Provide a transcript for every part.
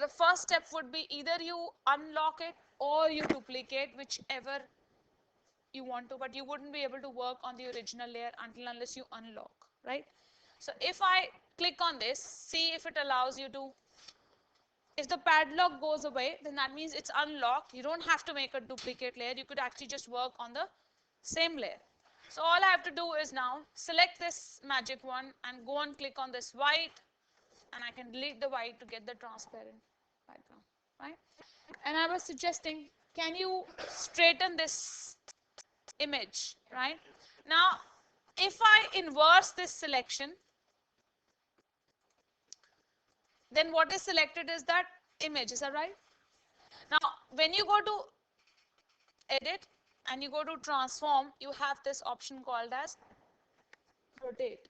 the first step would be either you unlock it or you duplicate, whichever you want to, but you wouldn't be able to work on the original layer unless you unlock, right? So if I click on this, see if it allows you to, if the padlock goes away, then that means it's unlocked. You don't have to make a duplicate layer. You could actually just work on the same layer. So all I have to do is now select this magic one and go and click on this white, and I can delete the white to get the transparent background, right? And I was suggesting, can you straighten this image, right? Now, if I inverse this selection, then what is selected is that image, is that right? Now, when you go to edit and you go to transform, you have this option called as rotate,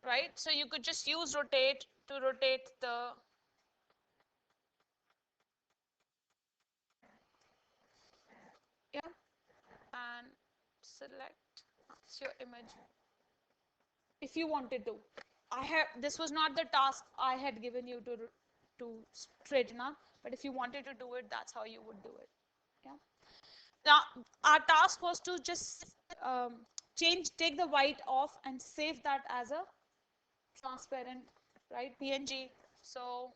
right? So you could just use rotate to rotate the, yeah, and select your image if you wanted to. This was not the task I had given you to straighten up, but if you wanted to do it, that's how you would do it. Yeah. Now our task was to just take the white off and save that as a transparent, right, PNG. So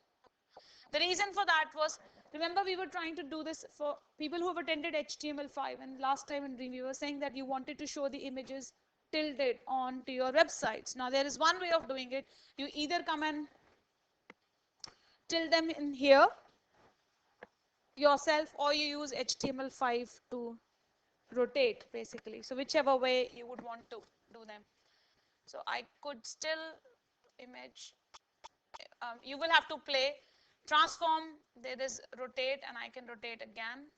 the reason for that was, remember we were trying to do this for people who have attended HTML5, and last time in Dream we were saying that you wanted to show the images tilted on to your websites. Now there is one way of doing it. You either come and tilt them in here yourself, or you use HTML5 to rotate basically. So whichever way you would want to do them. So I could still image, you will have to play transform, there is rotate, and I can rotate again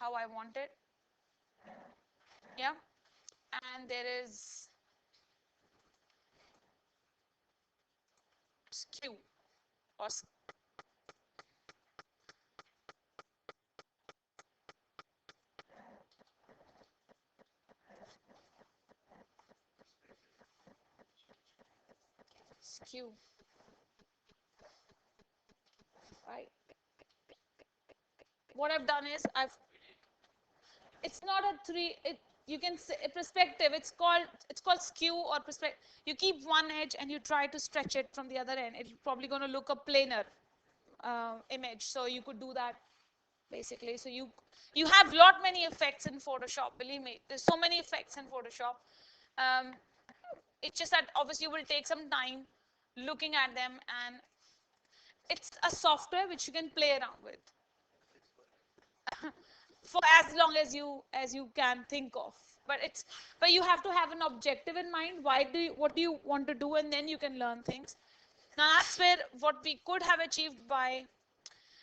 how I want it. Yeah. And there is skew or skew, right? What I've done is it's not a you can say a perspective, it's called skew or perspective. You keep one edge and you try to stretch it from the other end. It's probably going to look a planar image, so you could do that basically. So you have many effects in Photoshop, believe me, there's so many effects in Photoshop. um, it's just that obviously you will take some time looking at them, and it's a software which you can play around with for as long as you can think of, but you have to have an objective in mind. What do you want to do, and then you can learn things. Now that's where what we could have achieved by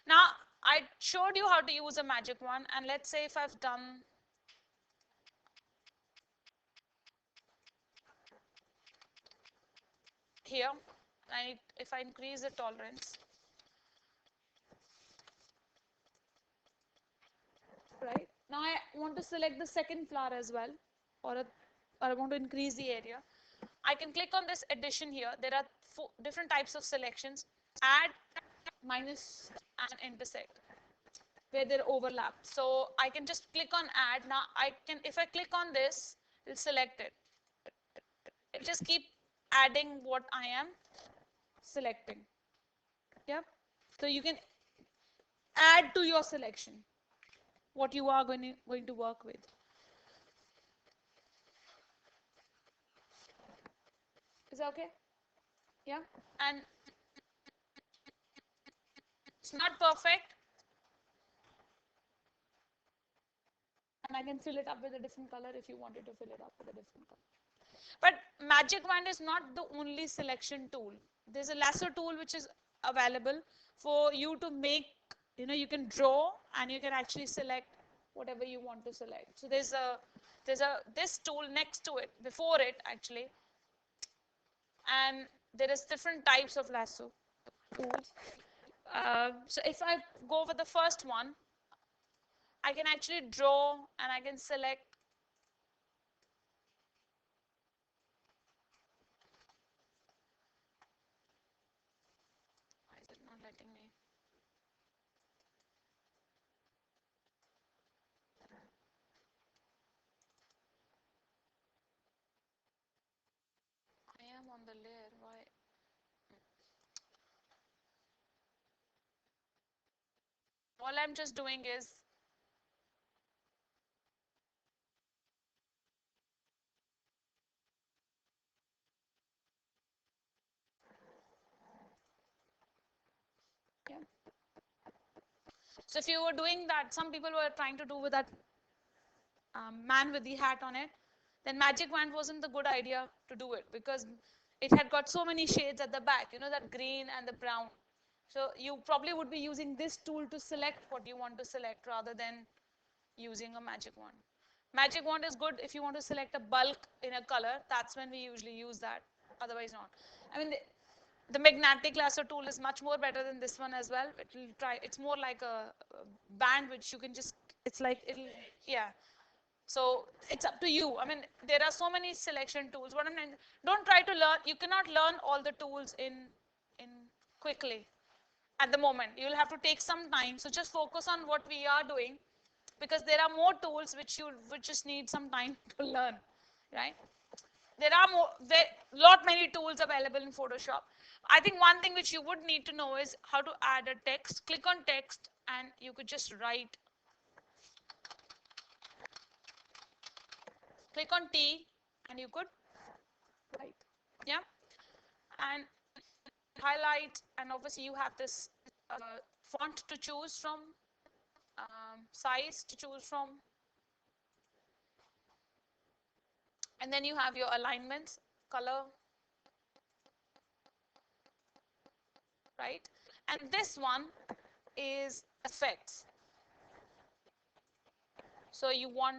now. I showed you how to use a magic wand, and let's say if I've done here, if I increase the tolerance, right? Now I want to select the second flower as well, or I want to increase the area. I can click on this addition here. There are four different types of selections: add, minus, and intersect, where they're overlapped. So I can just click on add. Now if I click on this, it'll select it. It'll just keep adding what I am selecting. Yep. So you can add to your selection what you are going to work with. Is that okay? Yeah. And it's not perfect, and I can fill it up with a different color if you wanted to fill it up with a different color. But Magic Wand is not the only selection tool. There's a lasso tool which is available for you to make, you can draw and you can actually select whatever you want to select. So there's this tool next to it, before it actually, and there is different types of lasso tools. So if I go for the first one, I can actually draw and I can select. Why is it not letting me? the layer. Why? All I'm just doing is yeah. So if you were doing that, some people were trying to do with that man with the hat on it, then magic wand wasn't the good idea to do it because it had got so many shades at the back, you know, that green and the brown. So you probably would be using this tool to select what you want to select rather than using a magic wand. Magic wand is good if you want to select a bulk in a color. That's when we usually use that. Otherwise not. I mean, the magnetic lasso tool is much more better than this one as well. It will try. It's more like a band which you can just. It's like it'll. Yeah. So it's up to you. I mean, there are so many selection tools. What I'm saying, don't try to learn. You cannot learn all the tools in quickly at the moment. You'll have to take some time. So just focus on what we are doing, because there are more tools which just need some time to learn, right? There are lot many tools available in Photoshop. I think one thing which you would need to know is how to add a text. Click on text and you could just write. Click on T and you could write. Yeah, and highlight, and obviously you have this font to choose from, size to choose from, and then you have your alignments, color, right? And this one is effects. So you want,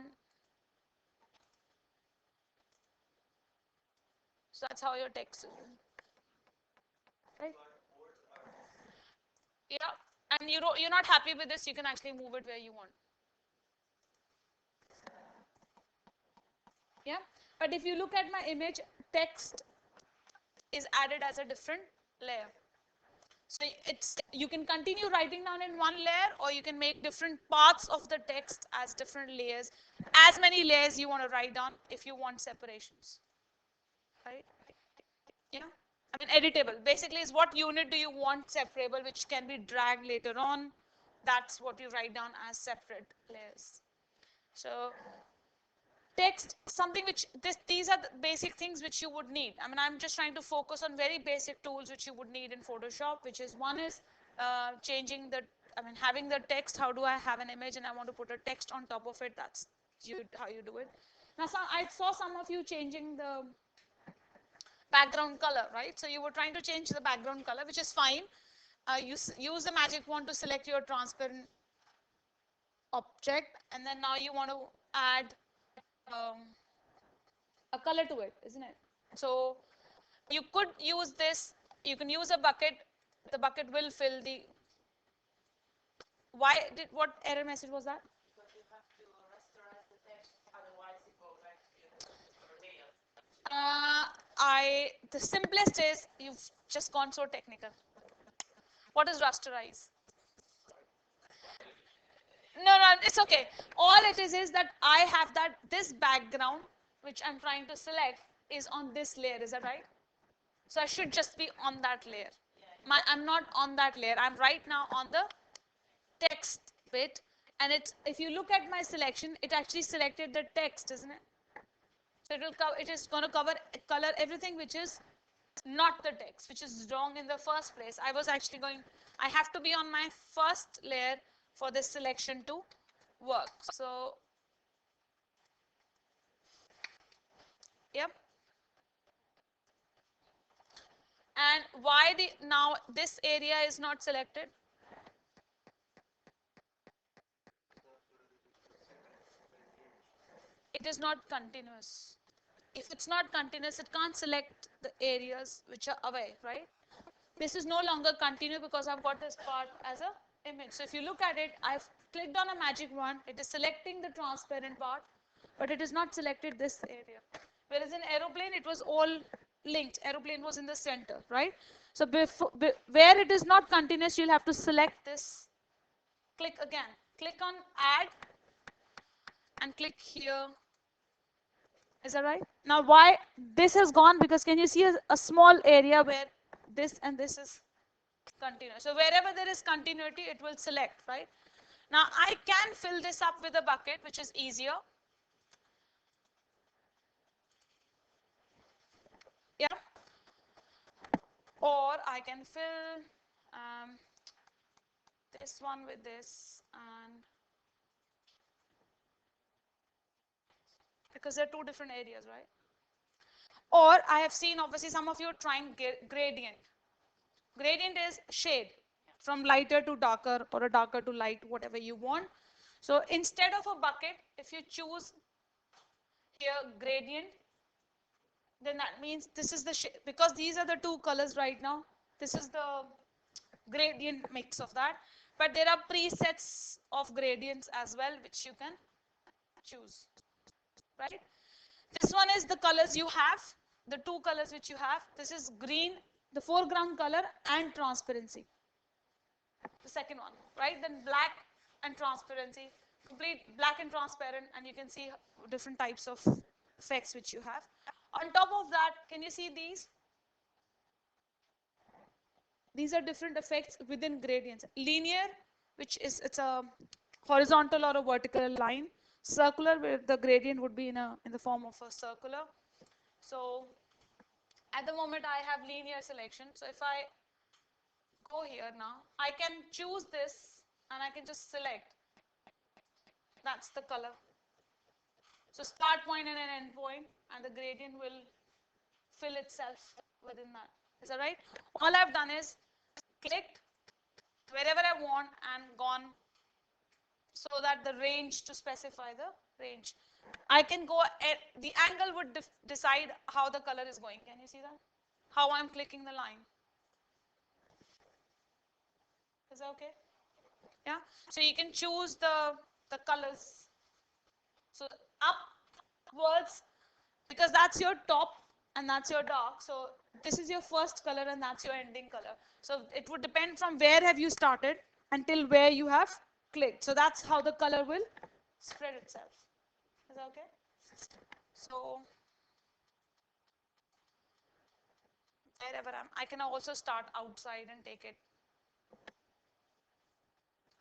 so that's how your text is, right? Yeah, and you're not happy with this, you can actually move it where you want. Yeah, but if you look at my image, text is added as a different layer. So it's, you can continue writing down in one layer, or you can make different parts of the text as different layers. As many layers you want to write down if you want separations, right? Yeah. I mean, editable basically is what unit do you want separable, which can be dragged later on. That's what you write down as separate layers. So text, something which these are the basic things which you would need. I mean, I'm just trying to focus on very basic tools which you would need in Photoshop, which is one is changing the, I mean, having the text. How do I have an image and I want to put a text on top of it? That's how you do it. Now, I saw some of you changing the background color, right? So you were trying to change the background color, which is fine. You use the magic wand to select your transparent object, and then now you want to add um, a color to it, isn't it? So you could use this. You can use a bucket. The bucket will fill the. Why did, what error message was that? The simplest is, you've just gone so technical. What is rasterize? No, no, it's okay. All it is that I have that this background which I'm trying to select is on this layer. Is that right? So I should just be on that layer. I'm not on that layer. I'm right now on the text bit, and it's, if you look at my selection, it actually selected the text, isn't it? So it will cover. It is going to color everything which is not the text, which is wrong in the first place. I was actually going. I have to be on my first layer for this selection to work. So yep. And why the now this area is not selected? It is not continuous. If it's not continuous, it can't select the areas which are away, right? This is no longer continuous because I've got this part as a image. So if you look at it, I've clicked on a magic wand. It is selecting the transparent part, but it is not selected this area. Whereas in aeroplane, it was all linked. Aeroplane was in the center, right? So where it is not continuous, you'll have to select this. Click again. Click on add and click here Is that right? Now why this has gone? Because can you see a small area where this and this is continuous. So wherever there is continuity, it will select, right? Now I can fill this up with a bucket, which is easier. Yeah. Or I can fill this one with this, and because they're two different areas, right? Or I have seen, obviously, some of you trying gradient. Gradient is shade from lighter to darker or a darker to light, whatever you want. So instead of a bucket, if you choose here gradient, then that means this is the shade, because these are the two colors right now. This is the gradient mix of that. But there are presets of gradients as well, which you can choose, right? This one is the colors you have, the two colors which you have. This is green, the foreground color, and transparency. The second one, right? Then black and transparency, complete black and transparent, and you can see different types of effects which you have. On top of that, can you see these? These are different effects within gradients. Linear, which is it's a horizontal or a vertical line. Circular, where the gradient would be in the form of a circular. So at the moment I have linear selection. So if I go here now, I can choose this and I can just select. That's the color. So start point and an end point, and the gradient will fill itself within that. Is that right? All I've done is clicked wherever I want and gone, so that the range, to specify the range. I can go at the angle would decide how the color is going. Can you see that? How I'm clicking the line. Is that okay? Yeah. So you can choose the colors. So upwards, because that's your top and that's your dark. So this is your first color and that's your ending color. So it would depend from where have you started until where you have clicked. So that's how the color will spread itself. Is that okay? So wherever I can also start outside and take it.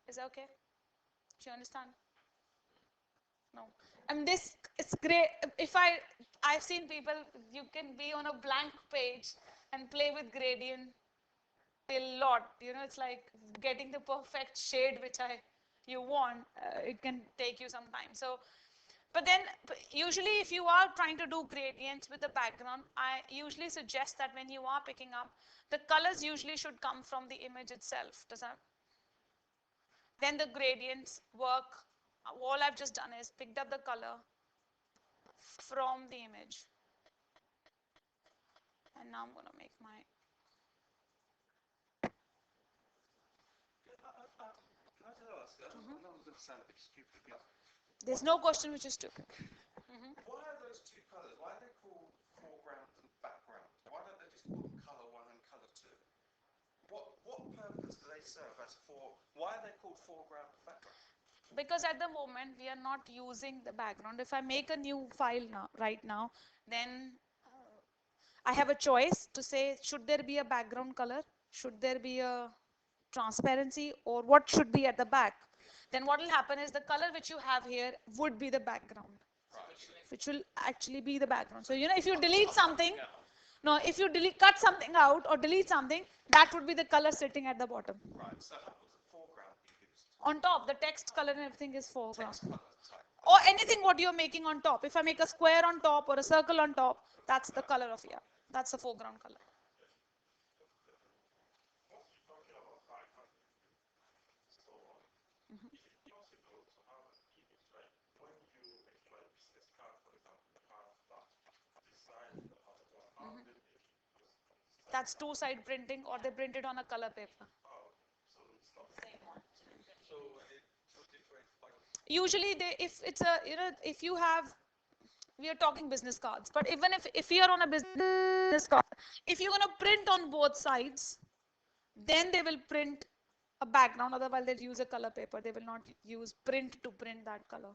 Is that okay? Do you understand? No. And this it's great. If I've seen people, you can be on a blank page and play with gradient a lot. You know, it's like getting the perfect shade which you want. It can take you some time. So, but then usually if you are trying to do gradients with the background, I usually suggest that when you are picking up, the colors usually should come from the image itself. Does that? Then the gradients work. All I've just done is picked up the color from the image. And now I'm going to make my... There's no question which is stupid. Why are those two colours? Why are they called foreground and background? Why don't they just call them colour 1 and colour 2? What purpose do they serve as for? Why are they called foreground and background? Because at the moment we are not using the background. If I make a new file now, right now, then I have a choice to say, should there be a background color? Should there be a transparency, or what should be at the back? Then what will happen is the color which you have here would be the background, which will actually be the background. So, you know, if you delete something, no, if you cut something out or delete something, that would be the color sitting at the bottom. Right, so how would the foreground be used? On top, the text color and everything is foreground. Or anything what you're making on top. If I make a square on top or a circle on top, that's the color of, yeah, that's the foreground color. That's two-side printing, or they print it on a color paper. Usually if it's a, you know, if you have, we are talking business cards, but even if you're on a business card, if you're going to print on both sides, then they will print a background. Otherwise they'll use a color paper. They will not use print to print that color.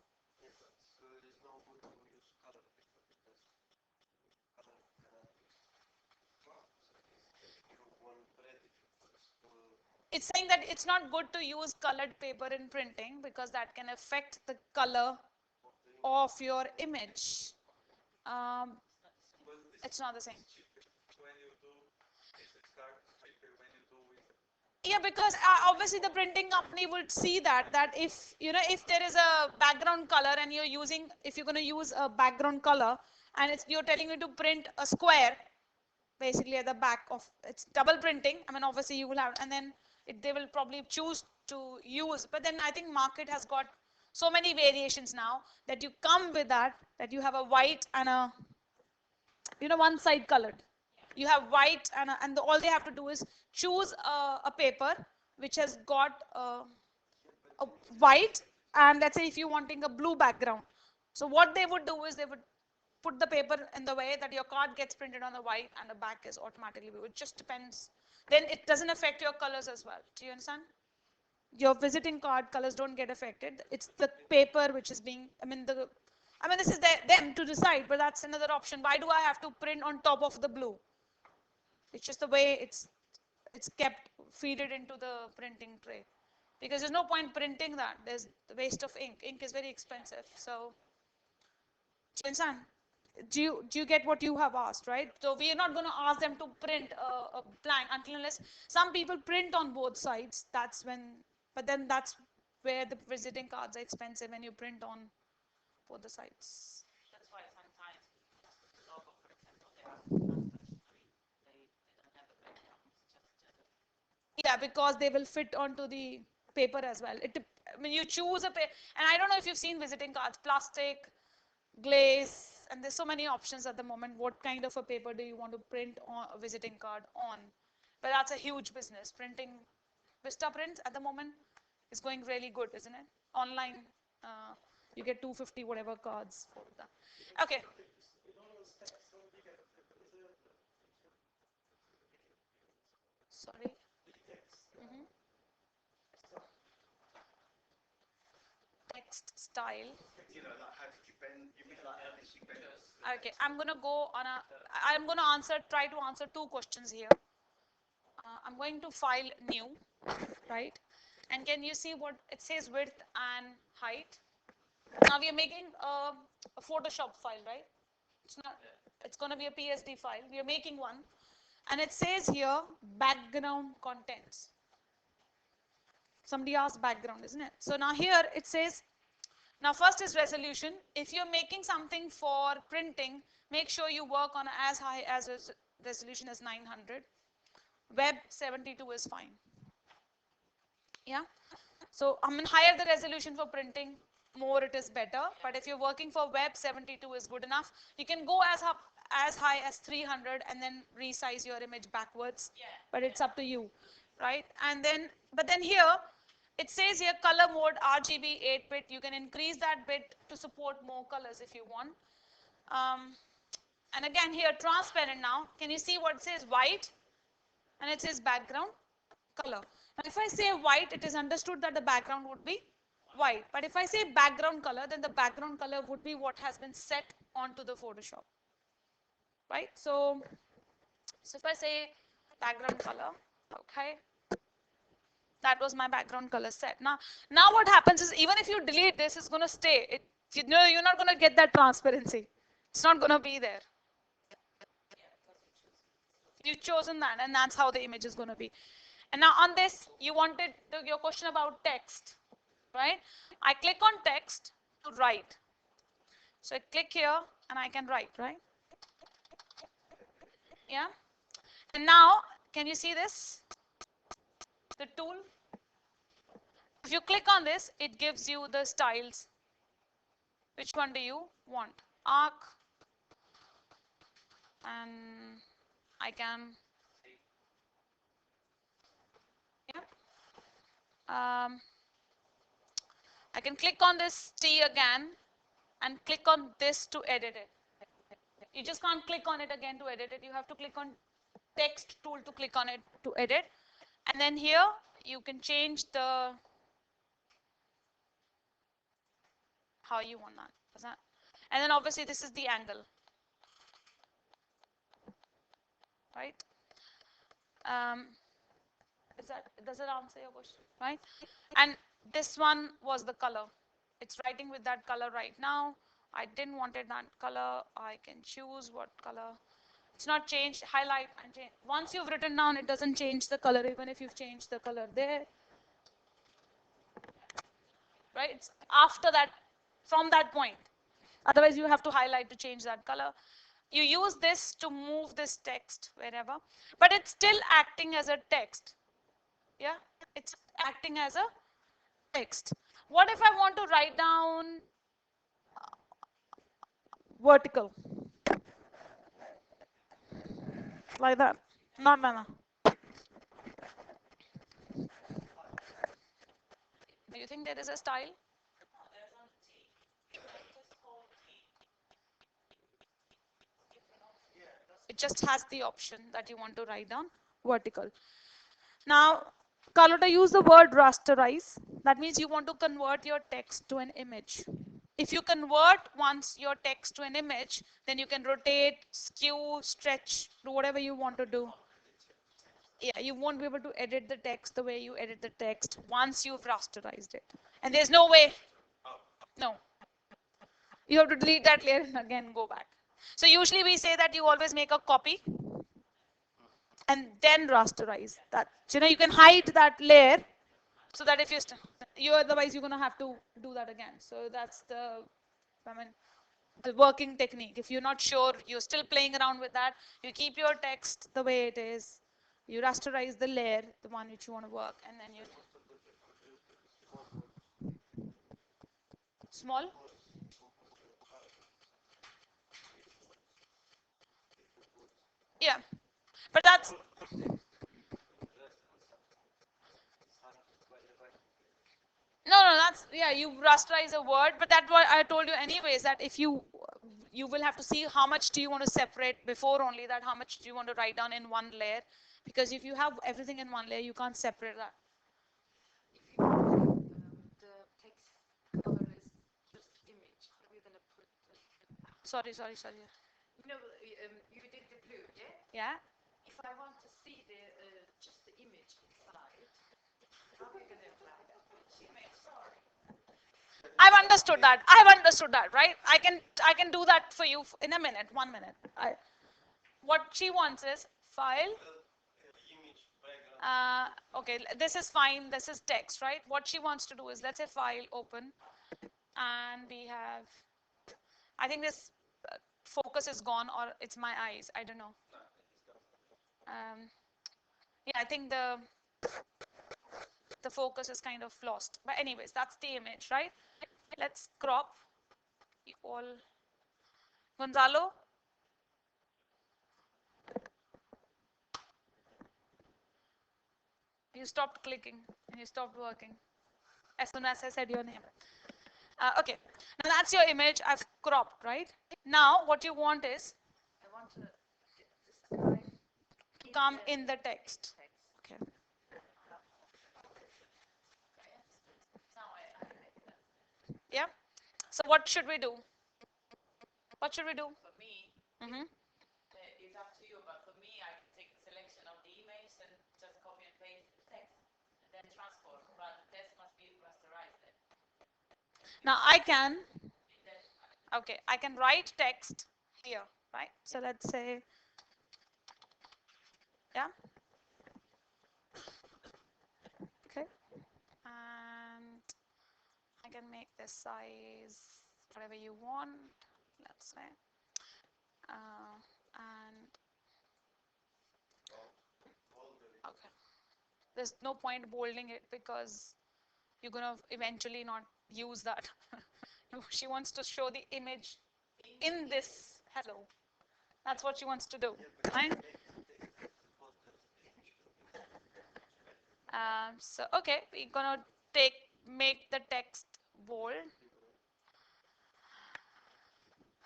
It's saying that it's not good to use colored paper in printing because that can affect the color of your image. Um, it's not the same. Yeah, because obviously the printing company would see that if if there is a background color and you're using, if you're going to use a background color and you're telling me to print a square basically at the back of, it's double printing, I mean obviously you will have, and then they will probably choose to use, but then I think market has got so many variations now that you come with that you have a white and a, one side colored. You have white and all they have to do is choose a paper which has got a white, and let's say if you're wanting a blue background, so what they would do is they would put the paper in the way that your card gets printed on the white and the back is automatically blue. It just depends. Then it doesn't affect your colors as well. Do you understand? Your visiting card colors don't get affected. It's the paper which is being, this is them to decide, but that's another option. Why do I have to print on top of the blue? It's just the way it's kept, feed it into the printing tray. Because there's no point printing that. There's the waste of ink. Ink is very expensive. So, do you understand? Do you get what you have asked, right? So we are not going to ask them to print a blank until unless some people print on both sides. That's when, but then that's where the visiting cards are expensive when you print on both the sides. Yeah, because they will fit onto the paper as well. I mean, you choose a paper, and I don't know if you've seen visiting cards, plastic, glaze, and there's so many options at the moment. What kind of a paper do you want to print on a visiting card on? But that's a huge business. Printing Vista prints at the moment is going really good, isn't it? Online, uh, you get 250 whatever cards for that. Okay. Sorry. Mhm. Text style. Okay, I'm gonna try to answer two questions here. I'm going to file new, right? And can you see what it says, width and height? Now we are making a Photoshop file, right? It's not. It's going to be a PSD file. We are making one, and it says here background contents. Somebody asked background, isn't it? So now here it says. Now first is resolution. If you're making something for printing, make sure you work on as high as resolution as 900. Web 72 is fine. Yeah. So I mean, higher the resolution for printing, more it is better. But if you're working for web, 72 is good enough. You can go as high as 300 and then resize your image backwards. But it's up to you, right? And then, but then here, it says here color mode RGB 8-bit. You can increase that bit to support more colors if you want. Um, and again here, transparent now. Can you see what it says? White, and it says background color. Now if I say white, it is understood that the background would be white. But if I say background color, then the background color would be what has been set onto the Photoshop, right? So if I say background color, okay, that was my background color set. Now what happens is even if you delete this, it's going to stay. You're not going to get that transparency. It's not going to be there. You've chosen that, and that's how the image is going to be. And now on this, you wanted your question about text, right? I click on text to write. So I click here and I can write, right? Yeah. And now, can you see this? The tool. If you click on this, it gives you the styles. Which one do you want? Arc. And I can, yeah. I can click on this T again and click on this to edit it. You just can't click on it again to edit it. You have to click on text tool to click on it to edit. And then here you can change the how you want that. And then obviously this is the angle, right? Um, Does it answer your question? Right? And this one was the color. It's writing with that color right now. I didn't wanted that color. I can choose what color. It's not changed. Highlight and change. Once you've written down, it doesn't change the color, even if you've changed the color there. Right? It's after that, from that point. Otherwise, you have to highlight to change that color. You use this to move this text wherever, but it's still acting as a text. Yeah, it's acting as a text. What if I want to write down vertical like that? Not banana. Do you think there is a style? It just has the option that you want to write down vertical. Now, Carlotta, use the word rasterize. That means you want to convert your text to an image. If you convert once your text to an image, then you can rotate, skew, stretch, do whatever you want to do. Yeah, you won't be able to edit the text the way you edit the text once you've rasterized it. And there's no way, no. You have to delete that layer and again go back. So usually we say that you always make a copy and then rasterize that. So, you can hide that layer so that if you otherwise you're going to have to do that again. So that's I mean, the working technique. If you're not sure, you're still playing around with that, you keep your text the way it is, you rasterize the layer, the one which you want to work, and then you small. Yeah, but that's no, that's yeah. You rasterize a word, but that's what I told you anyways. That if you will have to see how much do you want to separate before only that how much do you want to write down in one layer, because if you have everything in one layer, you can't separate that. Sorry. Yeah. I've understood that, right? I can do that for you in a minute, 1 minute. What she wants is file. Okay, this is fine. This is text, right? What she wants to do is, let's say file open, and we have. I think this focus is gone, or it's my eyes. I don't know. Yeah, I think the focus is kind of lost. But anyways, that's the image, right? Let's crop all. Gonzalo, you stopped clicking and you stopped working as soon as I said your name. Okay, now that's your image. I've cropped, right? Now what you want is come in the text. Okay. Yeah. So what should we do? What should we do? Mm-hmm. Now I can. Okay, I can write text here, right? So let's say, yeah. Okay. And I can make this size whatever you want, let's say. And okay, there's no point bolding it because you're gonna eventually not use that. She wants to show the image in this hello. That's what she wants to do, right? So okay, we're gonna make the text bold.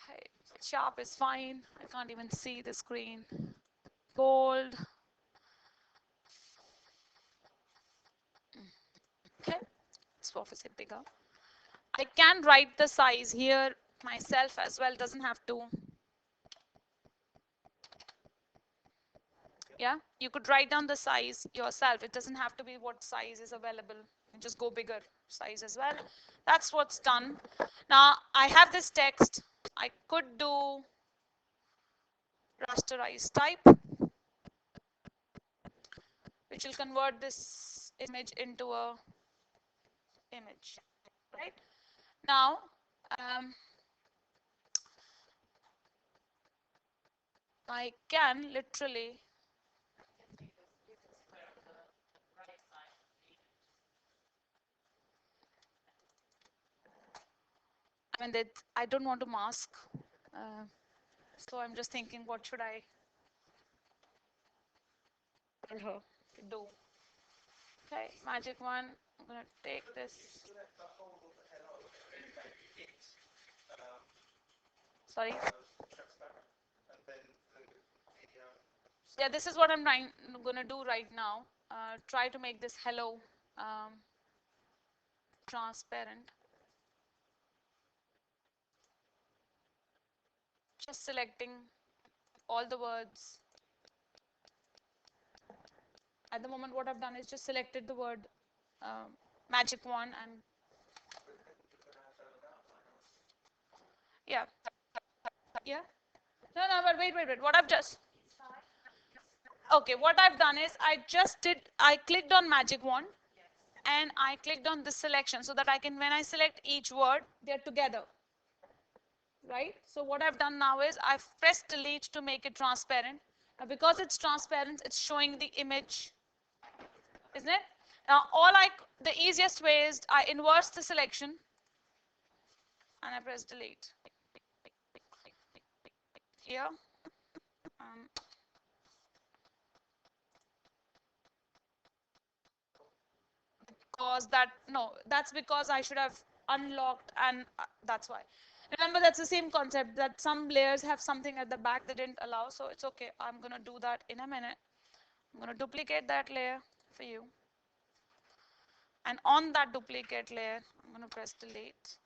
Hey, sharp is fine. I can't even see the screen. Bold. Okay, it's obviously bigger. I can write the size here myself as well. Doesn't have to. Yeah, you could write down the size yourself. It doesn't have to be what size is available. You can just go bigger size as well. That's what's done. Now I have this text. I could do rasterized type, which will convert this image into a image. Right now, um, I can literally. I mean, that I don't want to mask, uh, so I'm just thinking, what should I tell her to do? Okay, magic one. I'm gonna take this. Select the whole of the hello. It. Um, Sorry. transparent. And then the Yeah, this is what I'm gonna do right now. Try to make this hello transparent. Just selecting all the words. At the moment, what I've done is just selected the word magic one and yeah, yeah. No, but wait. What I've just okay, what I've done is I clicked on magic wand and I clicked on this selection so that I can, when I select each word, they're together. Right? So what I've done now is I've pressed delete to make it transparent. Now because it's transparent, it's showing the image, isn't it? Now the easiest way is I inverse the selection and I press delete here. Um, because that, no, that's because I should have unlocked and that's why. Remember, that's the same concept that some layers have something at the back they didn't allow, so it's okay. I'm going to do that in a minute. I'm going to duplicate that layer for you. And on that duplicate layer, I'm going to press delete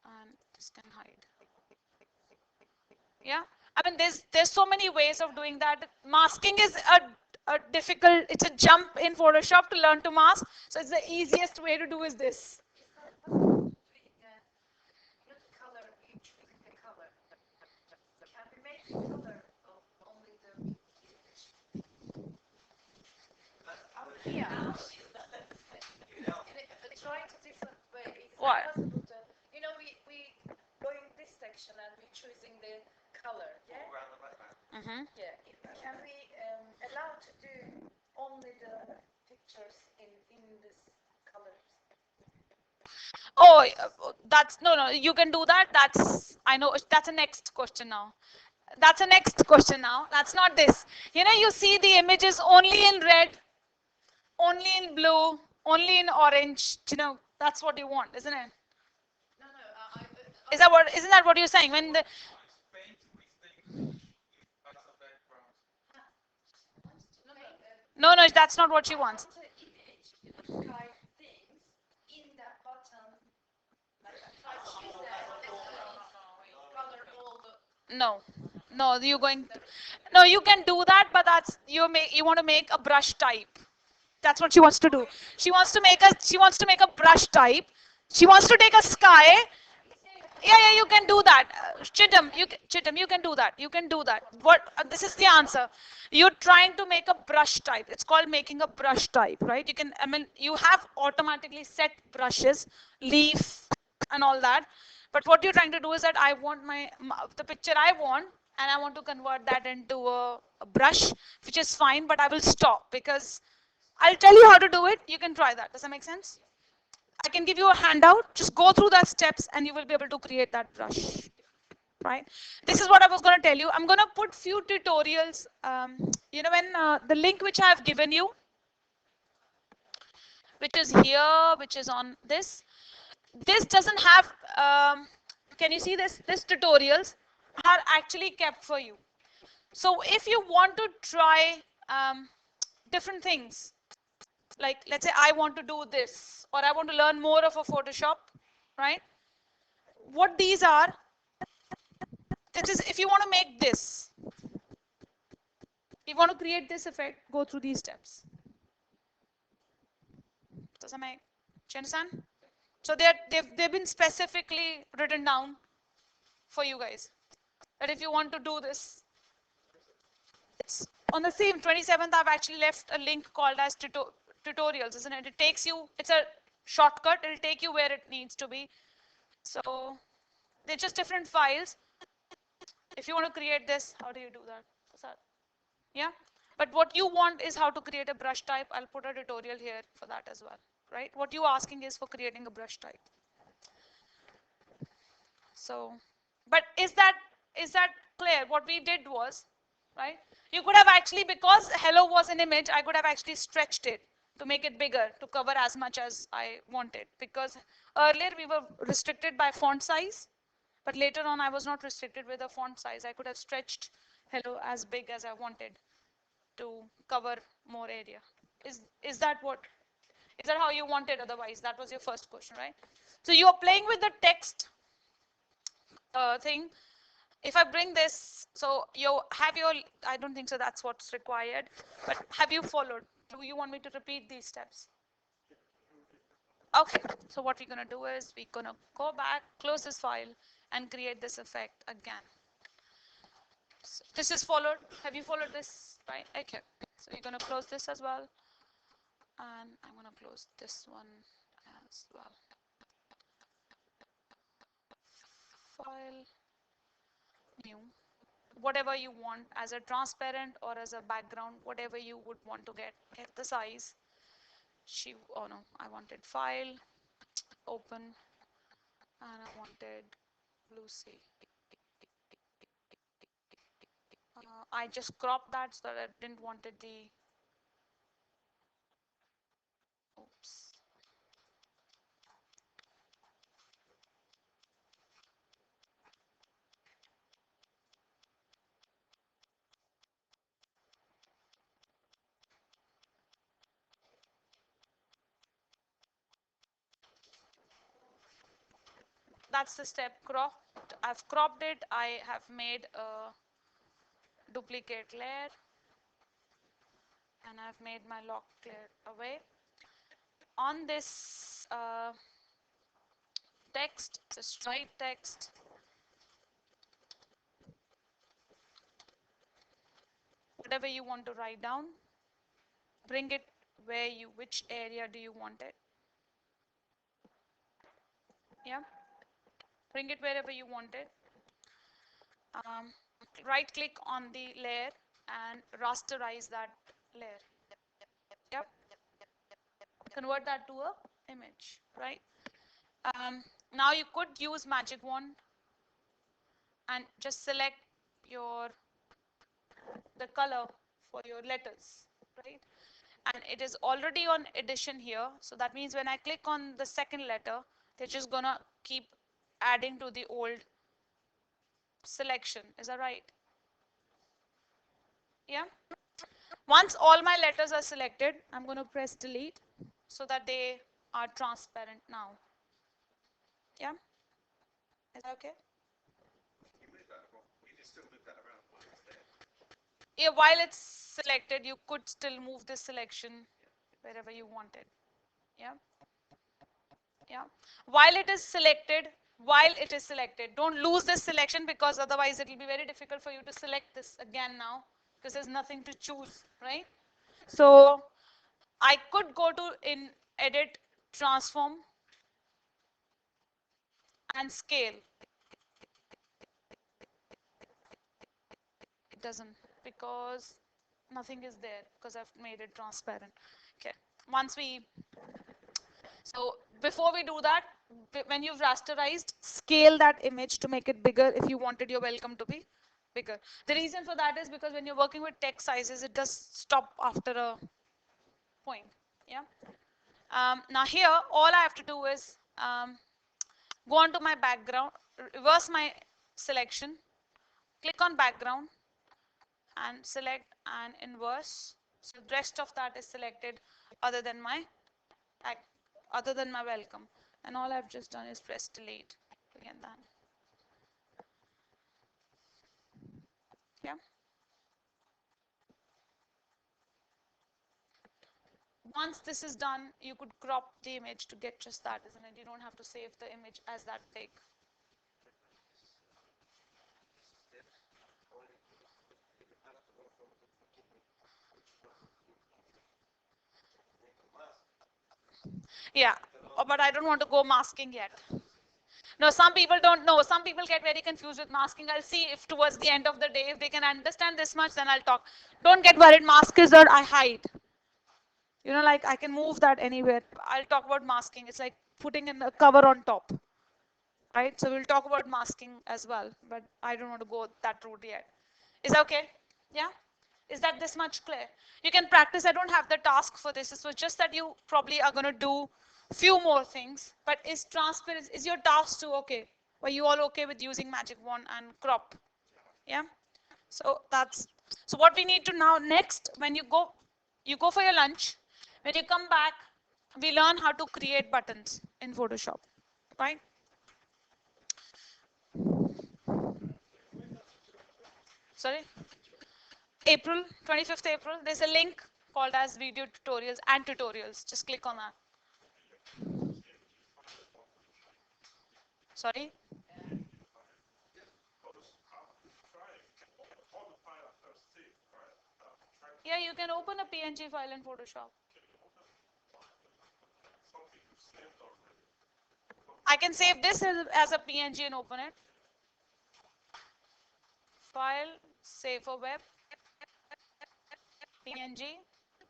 and this can hide. Yeah, I mean, there's so many ways of doing that. Masking is a difficult, it's a jump in Photoshop to learn to mask. So it's the easiest way to do is this. What? Mm-hmm. Oh, that's no. You can do that. That's I know. That's a next question now. That's a next question now. That's not this. You see the images only in red, only in blue, only in orange. That's what you want, isn't it? Isn't that what you're saying? When the paint with the image as a background. no, that's not what she wants. No, no, you're going. No, you can do that, but you want to make a brush type. That's what she wants to do. She wants to make a brush type. She wants to take a sky. Yeah, you can do that. Chitam, you can do that. You can do that. This is the answer. You're trying to make a brush type. It's called making a brush type, right? I mean, you have automatically set brushes, leaf, and all that. But what you're trying to do is that I want the picture I want, and I want to convert that into a brush, which is fine, but I will stop because I'll tell you how to do it. You can try that. Does that make sense? I can give you a handout. Just go through that steps and you will be able to create that brush. Right? This is what I was going to tell you. I'm going to put few tutorials. When the link which I have given you, which is here, which is on this. This doesn't have. Can you see this? This tutorials are actually kept for you. So if you want to try different things, like let's say I want to do this, or I want to learn more of a Photoshop, right? What these are, that is, if you want to make this, If you want to create this effect, go through these steps. Does that make, do you understand? So they've been specifically written down for you guys. That if you want to do this, it's on the same 27th. I've actually left a link called as tutorials, isn't it? It takes you, it's a shortcut, it'll take you where it needs to be. So they're just different files. If you want to create this, how do you do that? What's that? Yeah, but what you want is how to create a brush type. I'll put a tutorial here for that as well, right? What you're asking is for creating a brush type. So, but is that clear? What we did was, right? You could have actually, because hello was an image, I could have actually stretched it to make it bigger, to cover as much as I wanted. Because earlier we were restricted by font size, but later on I was not restricted with a font size. I could have stretched hello as big as I wanted to cover more area. Is that what? Is that how you wanted otherwise? That was your first question, right? So you are playing with the text thing. If I bring this, so you have your, I don't think so that's what's required, but have you followed? Do you want me to repeat these steps? Okay, so what we're gonna do is we're gonna go back, close this file, and create this effect again. So this is followed. Have you followed this? Right, okay. So you're gonna close this as well, and I'm gonna close this one as well. File, new. Whatever you want as a transparent or as a background, whatever you would want to get the size. Oh no, I wanted file, open, and I wanted blue sea. I just cropped that so that I didn't wanted the, oops. That's the step cropped. I've cropped it. I have made a duplicate layer, and I've made my lock clear away. On this text, just write text. Whatever you want to write down, bring it where you, which area do you want it? Yeah, bring it wherever you want it. Right click on the layer and rasterize that layer. Yep, convert that to a image, right? Now you could use magic wand and just select your the color for your letters, right? And it is already on addition here, so that means when I click on the second letter, they're just gonna keep adding to the old selection. Is that right? Yeah. Once all my letters are selected, I'm going to press delete so that they are transparent now. Yeah? Is that okay? You move that, you can still move that around while it's there. Yeah, while it's selected, you could still move this selection wherever you wanted. Yeah? Yeah. While it is selected, don't lose this selection, because otherwise it will be very difficult for you to select this again now, because there's nothing to choose, right? So I could go to in edit, transform, and scale. It doesn't, because nothing is there, because I've made it transparent. Okay. Once we, so before we do that, when you've rasterized, scale that image to make it bigger if you wanted your welcome to be bigger. The reason for that is because when you're working with text sizes, it does stop after a point. Yeah. Now here, all I have to do is go on to my background, reverse my selection, click on background, and select and inverse. So the rest of that is selected other than my welcome. And all I've just done is press delete to get that. Yeah. Once this is done, you could crop the image to get just that, isn't it? You don't have to save the image as that big. Yeah, but I don't want to go masking yet. No, some people don't know. Some people get very confused with masking. I'll see if towards the end of the day, if they can understand this much, then I'll talk. Don't get worried. Mask is that I hide. You know, like I can move that anywhere. I'll talk about masking. It's like putting in a cover on top, right? So we'll talk about masking as well, but I don't want to go that route yet. Is that okay? Yeah? Is that this much clear? You can practice. I don't have the task for this. This was just that you probably are going to do few more things. But is transparency, is your task too okay? Were you all okay with using magic wand and crop? Yeah? So that's, so what we need to now next, when you go for your lunch. When you come back, we learn how to create buttons in Photoshop, right? Sorry? April, 25th April, there's a link called as video tutorials and tutorials. Just click on that. Sorry? Yeah, you can open a PNG file in Photoshop. I can save this as a PNG and open it. File, save for web, PNG.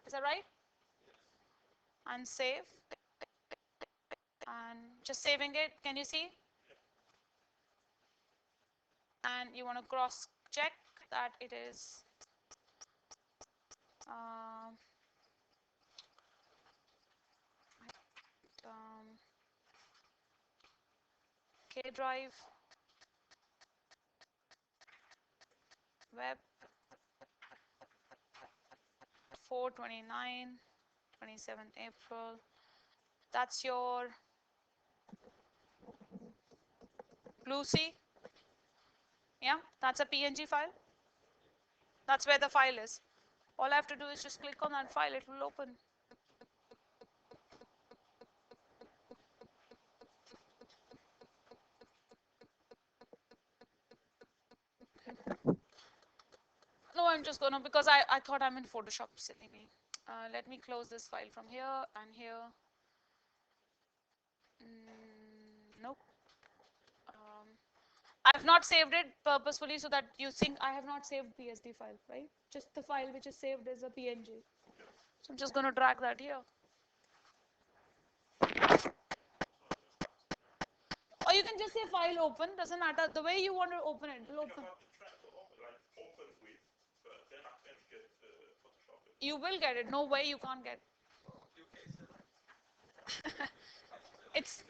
Is that right? And save. And just saving it. Can you see? And you want to cross check that it is um, um, K drive web 429 27 April. That's your Lucy. Yeah, that's a PNG file. That's where the file is. All I have to do is just click on that file, it will open. No, I'm just gonna, because I thought I'm in Photoshop, silly me. Let me close this file from here and here. Nope. Um, I've not saved it purposefully so that you think I have not saved PSD file, right? Just the file which is saved as a PNG. So I'm just gonna drag that here. Or you can just say file open, doesn't matter. The way you want to open it, will open. You will get it. No way you can't get it. It's